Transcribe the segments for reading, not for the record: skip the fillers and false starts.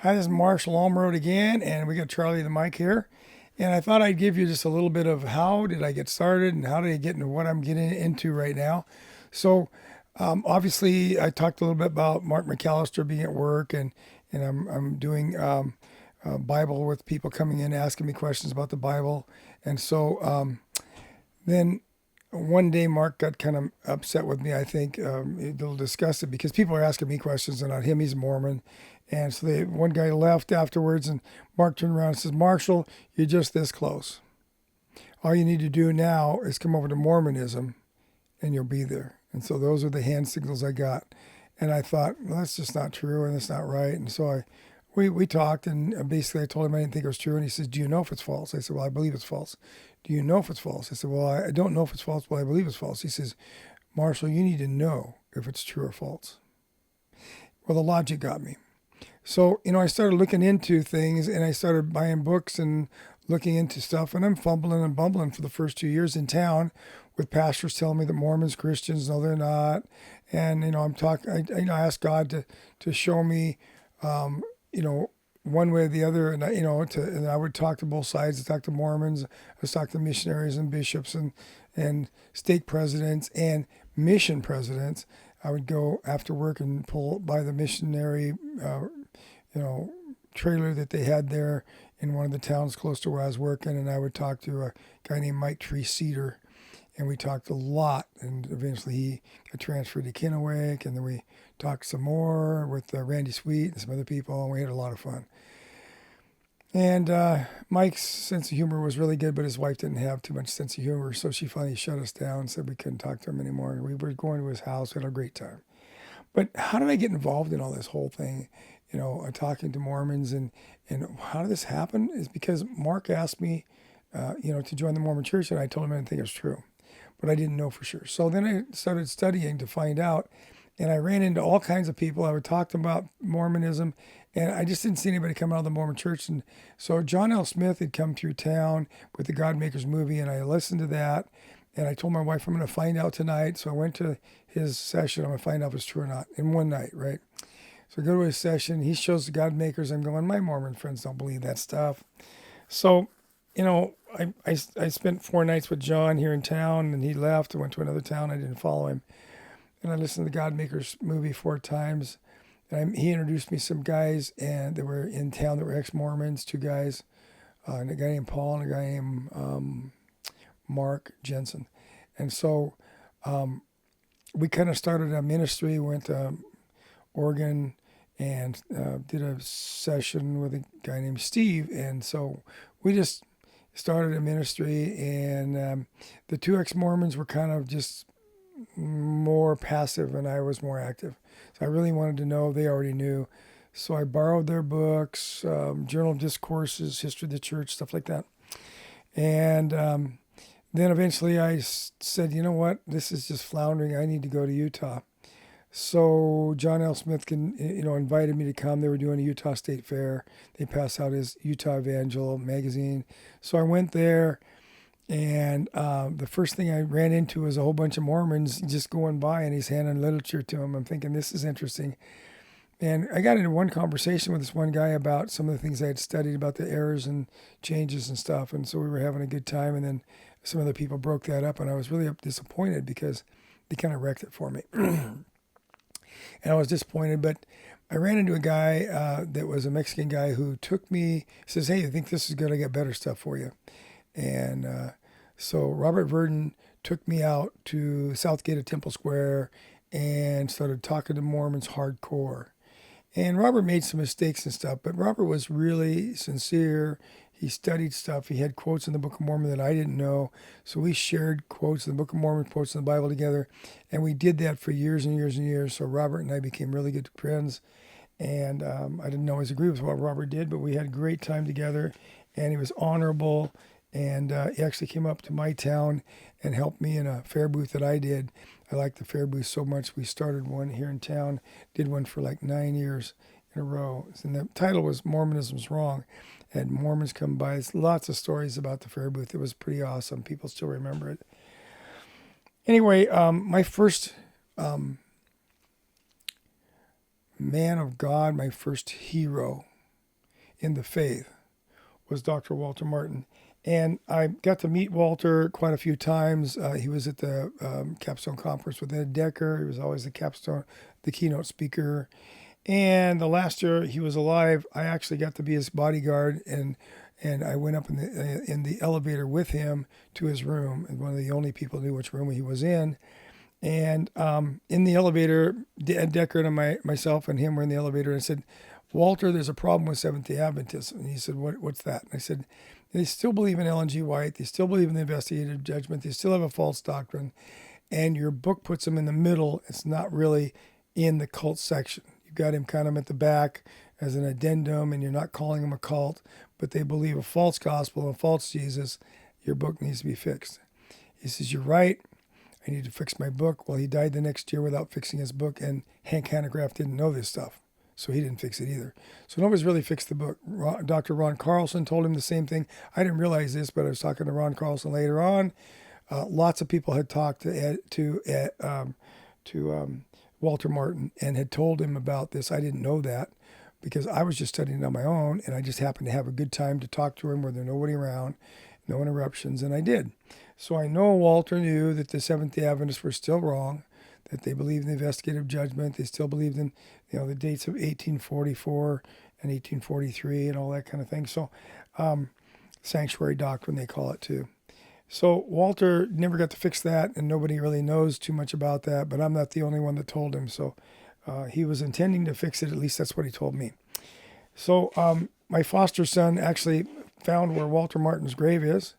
Hi, this is Marshall Almarode again, and we got Charlie the mic here. And I thought I'd give you just a little bit of how did I get started and how did I get into what I'm getting into right now. So, obviously, I talked a little bit about Mark McAllister being at work, and I'm doing Bible with people coming in asking me questions about the Bible. And so then one day Mark got kind of upset with me. I think a little disgusted because people are asking me questions and not him. He's a Mormon, and so one guy left afterwards, and Mark turned around and says, "Marshall, you're just this close. All you need to do now is come over to Mormonism, and you'll be there." And so those are the hand signals I got, and I thought, well, that's just not true, and that's not right. And so we talked, and basically I told him I didn't think it was true, and he says, "Do you know if it's false?" I said, "Well, I believe it's false." "Do you know if it's false?" I said, "Well, I don't know if it's false, but I believe it's false." He says, "Marshall, you need to know if it's true or false." Well, the logic got me. So, I started looking into things, and I started buying books and looking into stuff, and I'm fumbling and bumbling for the first 2 years in town with pastors telling me that Mormons, Christians, no, they're not. And, I'm talking, I asked God to show me, you know, one way or the other, and and I would talk to both sides. I talked to Mormons, I was talking to missionaries and bishops and stake presidents and mission presidents. I would go after work and pull by the missionary, you know, trailer that they had there in one of the towns close to where I was working, and I would talk to a guy named Mike Tree Cedar, and we talked a lot, and eventually he got transferred to Kennewick, and then we talked some more with Randy Sweet and some other people, and we had a lot of fun. And Mike's sense of humor was really good, but his wife didn't have too much sense of humor, so she finally shut us down and said we couldn't talk to him anymore. We were going to his house, we had a great time. But how did I get involved in all this whole thing? Talking to Mormons and how did this happen? Is because Mark asked me, to join the Mormon church, and I told him I didn't think it was true, but I didn't know for sure. So then I started studying to find out, and I ran into all kinds of people. I would talk to them about Mormonism, and I just didn't see anybody come out of the Mormon church. And so John L. Smith had come through town with the God Makers movie, and I listened to that. And I told my wife, I'm going to find out tonight. So I went to his session. I'm going to find out if it's true or not in one night, right? So I go to his session. He shows the God Makers. I'm going, my Mormon friends don't believe that stuff. So, I spent 4 nights with John here in town, and he left and went to another town. I didn't follow him. And I listened to the God Makers movie 4 times. And he introduced me some guys and that were in town that were ex-Mormons, 2 guys, and a guy named Paul and a guy named Mark Jensen. And so we kind of started a ministry, went to Oregon and did a session with a guy named Steve. And so we just started a ministry, and the 2 ex-Mormons were kind of just more passive and I was more active. So I really wanted to know, they already knew. So I borrowed their books, Journal of Discourses, History of the Church, stuff like that. And then eventually I said, you know what, this is just floundering. I need to go to Utah. So John L. Smith invited me to come. They were doing a Utah State Fair. They passed out his Utah Evangel magazine. So I went there, and the first thing I ran into was a whole bunch of Mormons just going by, and he's handing literature to them. I'm thinking, this is interesting. And I got into one conversation with this one guy about some of the things I had studied about the errors and changes and stuff. And so we were having a good time. And then some other people broke that up, and I was really disappointed because they kind of wrecked it for me. And I was disappointed, but I ran into a guy that was a Mexican guy who took me, says, "Hey, I think this is good. I got better stuff for you." And so Robert Verdon took me out to South Gate of Temple Square and started talking to Mormons hardcore. And Robert made some mistakes and stuff, but Robert was really sincere. He studied stuff. He had quotes in the Book of Mormon that I didn't know. So we shared quotes in the Book of Mormon, quotes in the Bible together. And we did that for years and years and years. So Robert and I became really good friends. And I didn't always agree with what Robert did, but we had a great time together. And he was honorable. And he actually came up to my town and helped me in a fair booth that I did. I liked the fair booth so much. We started one here in town, did one for like 9 years in a row. And the title was Mormonism's Wrong. Had Mormons come by. There's lots of stories about the fair booth. It was pretty awesome. People still remember it. Anyway, my first man of God, my first hero in the faith was Dr. Walter Martin. And I got to meet Walter quite a few times. He was at the capstone conference with Ed Decker. He was always the keynote speaker. And the last year he was alive, I actually got to be his bodyguard, and I went up in the elevator with him to his room. And one of the only people who knew which room he was in. And in the elevator, Ed Decker and myself and him were in the elevator, and I said, Walter, there's a problem with Seventh-day Adventists. And he said, what's that? And I said, they still believe in Ellen G. White. They still believe in the investigative judgment. They still have a false doctrine. And your book puts them in the middle. It's not really in the cult section. You've got him kind of at the back as an addendum, and you're not calling them a cult, but they believe a false gospel, a false Jesus. Your book needs to be fixed. He says, you're right. I need to fix my book. Well, he died the next year without fixing his book, and Hank Hanegraaff didn't know this stuff, so he didn't fix it either. So nobody's really fixed the book. Dr. Ron Carlson told him the same thing. I didn't realize this, but I was talking to Ron Carlson later on. Lots of people had talked to Walter Martin and had told him about this. I didn't know that because I was just studying it on my own, and I just happened to have a good time to talk to him where there's nobody around, no interruptions, and I did. So I know Walter knew that the Seventh-day Adventists were still wrong, that they believed in the investigative judgment. They still believed in, the dates of 1844 and 1843 and all that kind of thing. So sanctuary doctrine, they call it too. So Walter never got to fix that, and nobody really knows too much about that, but I'm not the only one that told him. So he was intending to fix it. At least that's what he told me. So my foster son actually found where Walter Martin's grave is,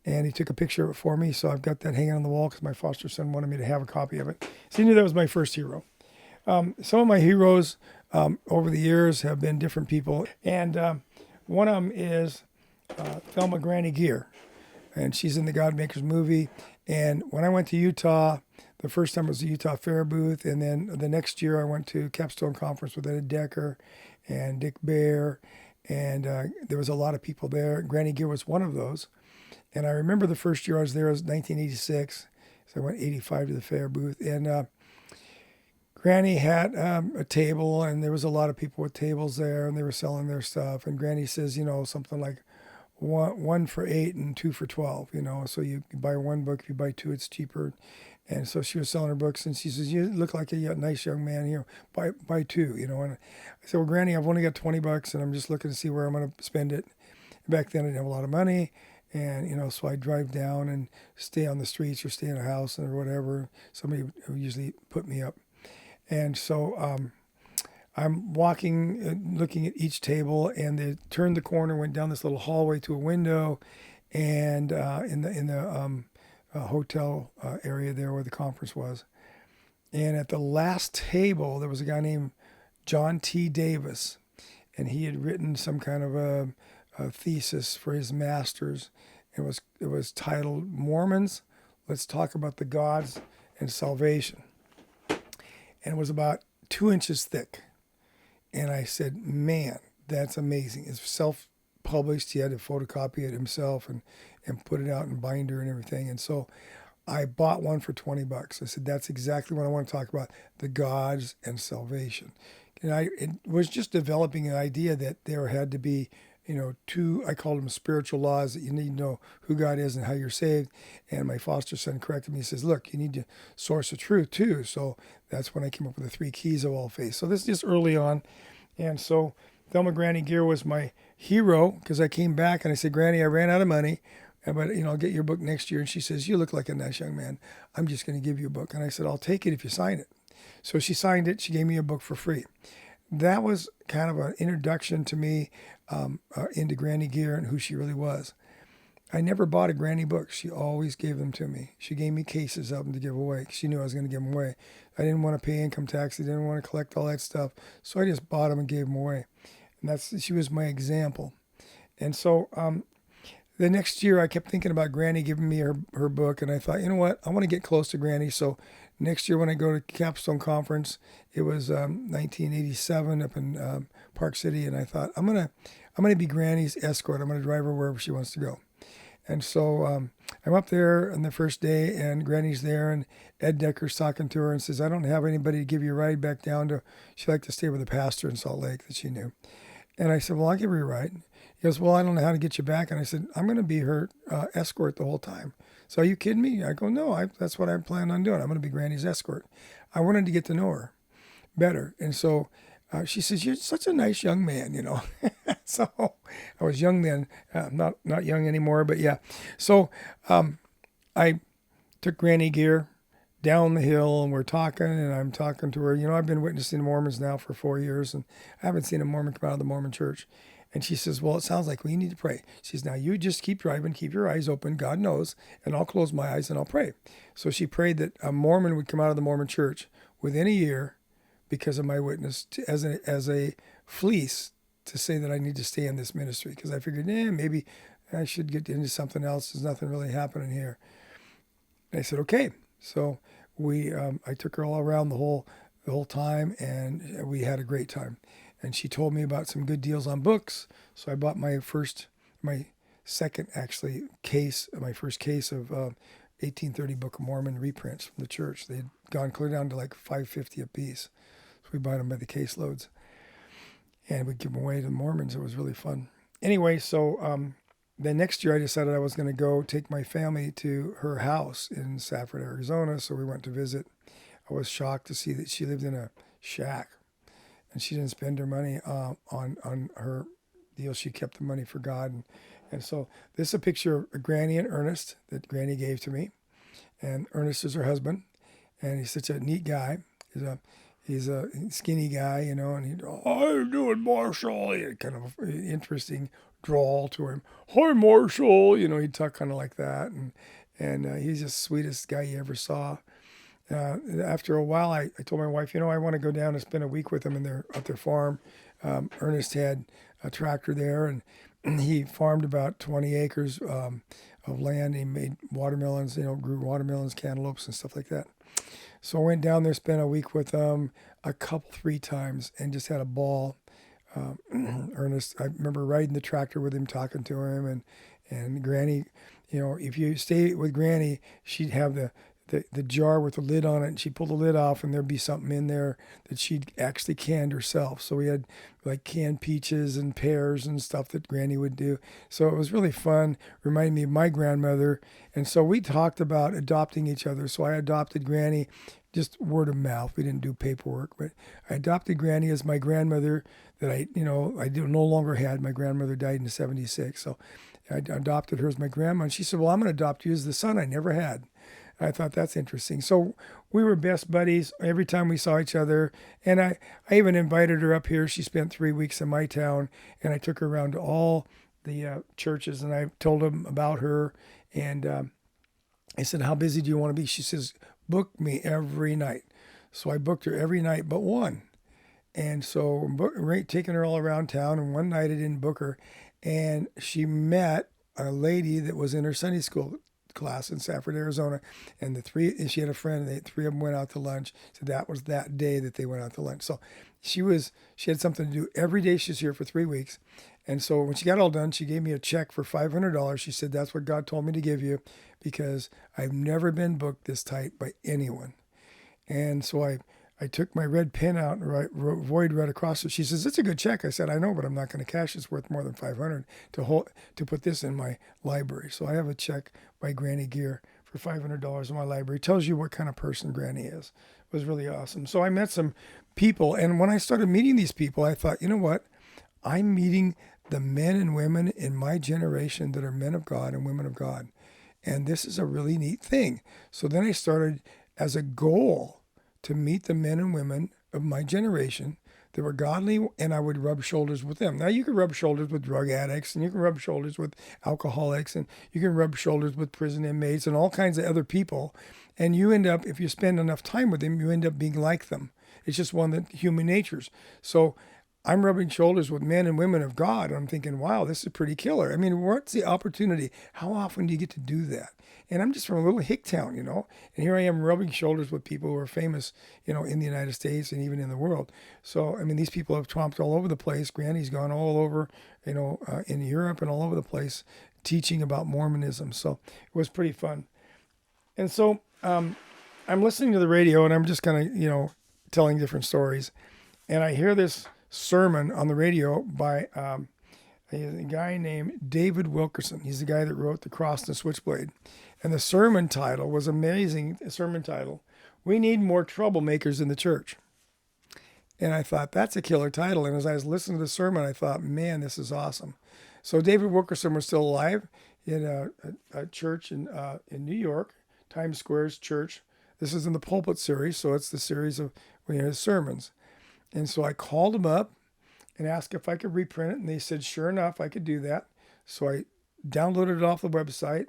and he took a picture of it for me. So I've got that hanging on the wall because my foster son wanted me to have a copy of it. So he knew that was my first hero. Some of my heroes over the years have been different people, and one of them is Selma Gear. And she's in the Godmakers movie. And when I went to Utah, the first time it was the Utah Fair booth. And then the next year I went to Capstone Conference with Ed Decker and Dick Bear. And there was a lot of people there. Granny Gear was one of those. And I remember the first year I was there was 1986. So I went 85 to the fair booth. And Granny had a table, and there was a lot of people with tables there, and they were selling their stuff. And Granny says, something like, one for $8 and 2 for $12, so you buy one book, if you buy two, it's cheaper. And so she was selling her books, and she says, you look like a nice young man here, buy two, and I said, well, Granny, I've only got $20, and I'm just looking to see where I'm going to spend it. Back then I didn't have a lot of money, and, so I drive down and stay on the streets or stay in a house or whatever. Somebody would usually put me up. And so I'm walking, looking at each table, and they turned the corner, went down this little hallway to a window, and in the hotel area there where the conference was. And at the last table, there was a guy named John T. Davis, and he had written some kind of a thesis for his master's. It was titled "Mormons, Let's Talk About the Gods and Salvation," and it was about 2 inches thick. And I said, man, that's amazing. It's self-published. He had to photocopy it himself and put it out in binder and everything. And so I bought one for $20. I said, that's exactly what I want to talk about, the gods and salvation. And it was just developing an idea that there had to be, two, I called them spiritual laws, that you need to know who God is and how you're saved. And my foster son corrected me. He says, look, you need to source the truth too. So that's when I came up with the 3 keys of all faith. So this is just early on. And so Thelma Granny Gear was my hero, because I came back and I said, Granny, I ran out of money, but I'll get your book next year. And she says, you look like a nice young man. I'm just going to give you a book. And I said, I'll take it if you sign it. So she signed it. She gave me a book for free. That was kind of an introduction to me into Granny Gear and who she really was. I never bought a Granny book. She always gave them to me. She gave me cases of them to give away. She knew I was going to give them away. I didn't want to pay income tax. I didn't want to collect all that stuff. So I just bought them and gave them away. And she was my example. And so the next year I kept thinking about Granny giving me her book. And I thought, you know what? I want to get close to Granny. So next year when I go to Capstone Conference, it was 1987 up in Park City. And I thought, I'm gonna be Granny's escort. I'm going to drive her wherever she wants to go. And so I'm up there on the first day, and Granny's there, and Ed Decker's talking to her and says, I don't have anybody to give you a ride back down to, she liked to stay with a pastor in Salt Lake that she knew. And I said, well, I'll give her a ride. He goes, well, I don't know how to get you back. And I said, I'm going to be her escort the whole time. So are you kidding me? I go, no, that's what I plan on doing. I'm going to be Granny's escort. I wanted to get to know her better. And so she says, you're such a nice young man, you know. So I was young then, not young anymore, but yeah. So I took Granny Gear down the hill, and we're talking, and I'm talking to her. You know, I've been witnessing the Mormons now for 4 years, and I haven't seen a Mormon come out of the Mormon church. And she says, well, it sounds like we need to pray. She says, now you just keep driving, keep your eyes open, God knows, and I'll close my eyes and I'll pray. So she prayed that a Mormon would come out of the Mormon church within a year because of my witness as a fleece to say that I need to stay in this ministry, because I figured, maybe I should get into something else. There's nothing really happening here. And I said, okay. So I took her all around the whole time, and we had a great time. And she told me about some good deals on books. So I bought my first case of 1830 Book of Mormon reprints from the church. They had gone clear down to like $5.50 a piece. So we bought them by the caseloads, and we'd give them away to the Mormons. It was really fun. Anyway, so the next year I decided I was going to go take my family to her house in Safford, Arizona. So we went to visit. I was shocked to see that she lived in a shack, and she didn't spend her money on her deal. She kept the money for God. And so this is a picture of Granny and Ernest that Granny gave to me. And Ernest is her husband, and he's such a neat guy. He's a skinny guy, you know, and he'd, how you doing, Marshall? He had kind of an interesting drawl to him. Hi, Marshall. You know, he'd talk kind of like that. And he's the sweetest guy you ever saw. After a while, I told my wife, you know, I want to go down and spend a week with them at their farm. Ernest had a tractor there, and he farmed about 20 acres of land. He made watermelons, you know, grew watermelons, cantaloupes, and stuff like that. So I went down there, spent a week with them, 3 times, and just had a ball. Ernest, I remember riding the tractor with him, talking to him, and Granny, you know, if you stay with Granny, she'd have the jar with the lid on it, and she'd pull the lid off, and there'd be something in there that she'd actually canned herself. So we had like canned peaches and pears and stuff that Granny would do. So it was really fun, reminding me of my grandmother. And so we talked about adopting each other. So I adopted Granny, just word of mouth. We didn't do paperwork, but I adopted Granny as my grandmother that I no longer had. My grandmother died in '76. So I adopted her as my grandma. And she said, well, I'm going to adopt you as the son I never had. I thought that's interesting. So we were best buddies every time we saw each other. And I even invited her up here. She spent 3 weeks in my town, and I took her around to all the churches, and I told them about her. And I said, how busy do you want to be? She says, book me every night. So I booked her every night but one. And so taking her all around town. And one night I didn't book her. And she met a lady that was in her Sunday school class in Safford, Arizona, and she had a friend, and the 3 of them went out to lunch. So that was that day that they went out to lunch. So she had something to do every day. She's here for 3 weeks. And so when she got all done, she gave me a check for $500. She said, that's what God told me to give you, because I've never been booked this tight by anyone. And so I took my red pen out and void right across it. She says, it's a good check. I said, I know, but I'm not going to cash. It's worth more than $500 to put this in my library. So I have a check by Granny Gear for $500 in my library. It tells you what kind of person Granny is. It was really awesome. So I met some people, and when I started meeting these people, I thought, you know what? I'm meeting the men and women in my generation that are men of God and women of God. And this is a really neat thing. So then I started as a goal to meet the men and women of my generation that were godly, and I would rub shoulders with them. Now, you can rub shoulders with drug addicts, and you can rub shoulders with alcoholics, and you can rub shoulders with prison inmates and all kinds of other people. And you end up, if you spend enough time with them, you end up being like them. It's just one of the human natures. So I'm rubbing shoulders with men and women of God. And I'm thinking, wow, this is pretty killer. I mean, what's the opportunity? How often do you get to do that? And I'm just from a little hick town, you know, and here I am rubbing shoulders with people who are famous, you know, in the United States and even in the world. So, I mean, these people have tromped all over the place. Granny's gone all over, you know, in Europe and all over the place teaching about Mormonism. So it was pretty fun. And so I'm listening to the radio, and I'm just kind of, you know, telling different stories. And I hear this sermon on the radio by a guy named David Wilkerson. He's the guy that wrote The Cross and the Switchblade. And the sermon title was amazing. The sermon title, We Need More Troublemakers in the Church. And I thought, that's a killer title. And as I was listening to the sermon, I thought, man, this is awesome. So David Wilkerson was still alive. He had a church in New York, Times Square's church. This is in the Pulpit series, so it's the series of his sermons. And so I called him up and asked if I could reprint it, and they said, sure enough, I could do that. So I downloaded it off the website,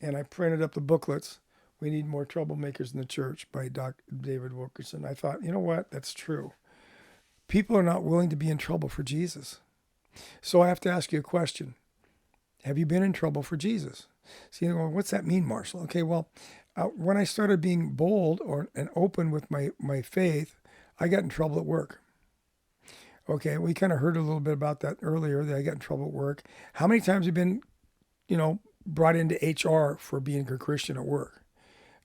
and I printed up the booklets, We Need More Troublemakers in the Church by Dr. David Wilkerson. I thought, you know what? That's true. People are not willing to be in trouble for Jesus. So I have to ask you a question. Have you been in trouble for Jesus? So you know, what's that mean, Marshall? Okay, well, when I started being bold and open with my faith, I got in trouble at work. Okay, we kind of heard a little bit about that earlier, that I got in trouble at work. How many times have you been, brought into HR for being a Christian at work?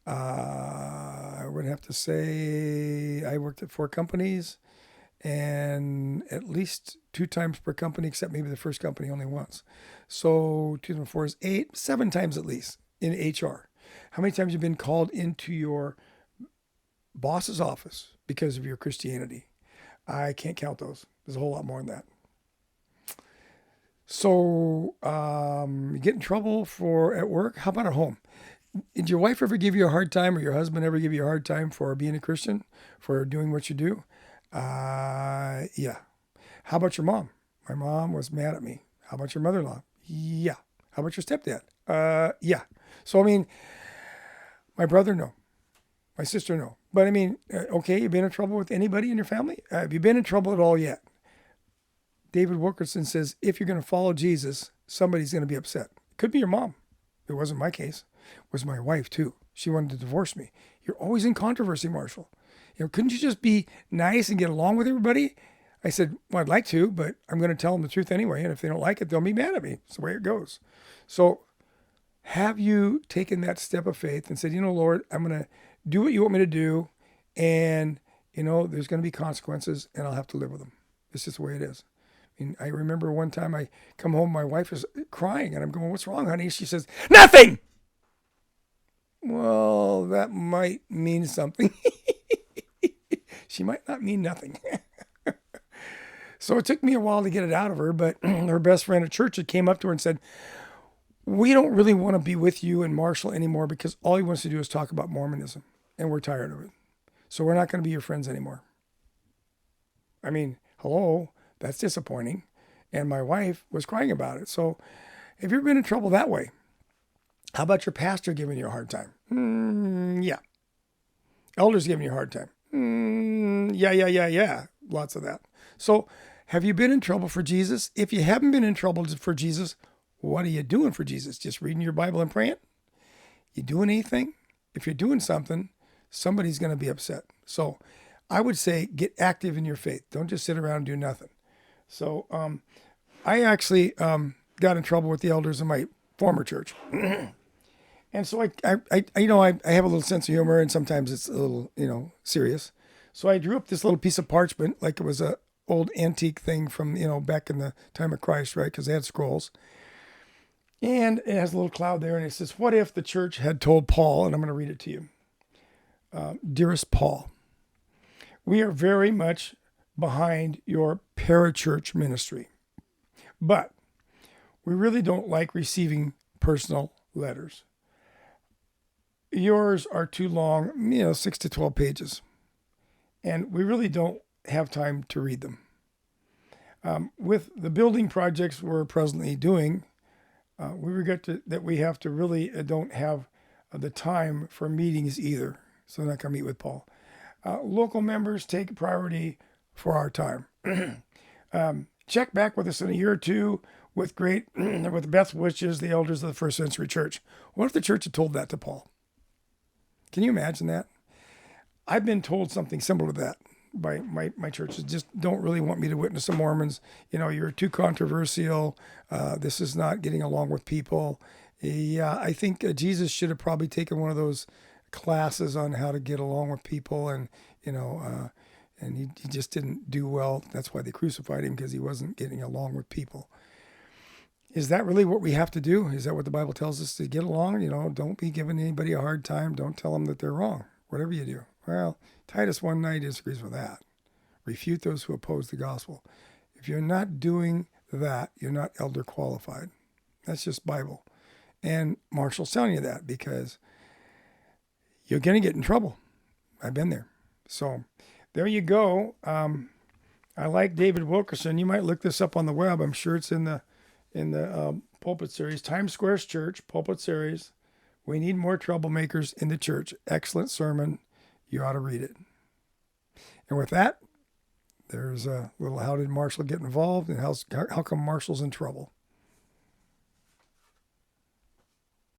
I would have to say I worked at 4 companies, and at least 2 times per company, except maybe the first company only once. So 2 times 4 is 8, 7 times at least in HR. How many times have you been called into your boss's office because of your Christianity? I can't count those. There's a whole lot more than that. So you get in trouble at work. How about at home? Did your wife ever give you a hard time, or your husband ever give you a hard time for being a Christian, for doing what you do? Yeah. How about your mom? My mom was mad at me. How about your mother-in-law? Yeah. How about your stepdad? Yeah. So, my brother, no. My sister, no. But okay, you've been in trouble with anybody in your family? Have you been in trouble at all yet? David Wilkerson says, if you're going to follow Jesus, somebody's going to be upset. It could be your mom. It wasn't my case. It was my wife, too. She wanted to divorce me. You're always in controversy, Marshall. Couldn't you just be nice and get along with everybody? I said, well, I'd like to, but I'm going to tell them the truth anyway. And if they don't like it, they'll be mad at me. It's the way it goes. So have you taken that step of faith and said, Lord, I'm going to do what you want me to do. And, there's going to be consequences, and I'll have to live with them. It's just the way it is. I remember one time I come home, my wife is crying, and I'm going, what's wrong, honey? She says, nothing. Well, that might mean something. She might not mean nothing. So it took me a while to get it out of her, but her best friend at church had came up to her and said, we don't really want to be with you and Marshall anymore because all he wants to do is talk about Mormonism, and we're tired of it. So we're not going to be your friends anymore. Hello, that's disappointing. And my wife was crying about it. So have you ever been in trouble that way? How about your pastor giving you a hard time? Yeah. Elders giving you a hard time? Yeah. Lots of that. So have you been in trouble for Jesus? If you haven't been in trouble for Jesus, what are you doing for Jesus? Just reading your Bible and praying? You doing anything? If you're doing something, somebody's going to be upset. So I would say get active in your faith. Don't just sit around and do nothing. So I actually got in trouble with the elders in my former church. And so I have a little sense of humor, and sometimes it's a little, serious. So I drew up this little piece of parchment like it was a old antique thing from, back in the time of Christ, right? Because they had scrolls. And it has a little cloud there, and it says, what if the church had told Paul, and I'm going to read it to you. Dearest Paul, we are very much behind your parachurch ministry, but we really don't like receiving personal letters. Yours are too long, 6 to 12 pages, and we really don't have time to read them. With the building projects we're presently doing, we regret that we have to really don't have the time for meetings either. So I'm not going to meet with Paul. Local members take priority for our time. Check back with us in a year or two with best wishes, the elders of the first century church. What if the church had told that to Paul? Can you imagine that? I've been told something similar to that by my churches. Just don't really want me to witness the Mormons. You're too controversial. This is not getting along with people. Yeah, I think Jesus should have probably taken one of those classes on how to get along with people, and And he just didn't do well. That's why they crucified him, because he wasn't getting along with people. Is that really what we have to do? Is that what the Bible tells us to get along? Don't be giving anybody a hard time. Don't tell them that they're wrong, whatever you do. Well, Titus 1:9 disagrees with that. Refute those who oppose the gospel. If you're not doing that, you're not elder qualified. That's just Bible. And Marshall's telling you that because you're going to get in trouble. I've been there. So there you go. I like David Wilkerson. You might look this up on the web. I'm sure it's in the pulpit series. Times Square's Church, pulpit series. We need more troublemakers in the church. Excellent sermon. You ought to read it. And with that, there's a little how did Marshall get involved and how come Marshall's in trouble.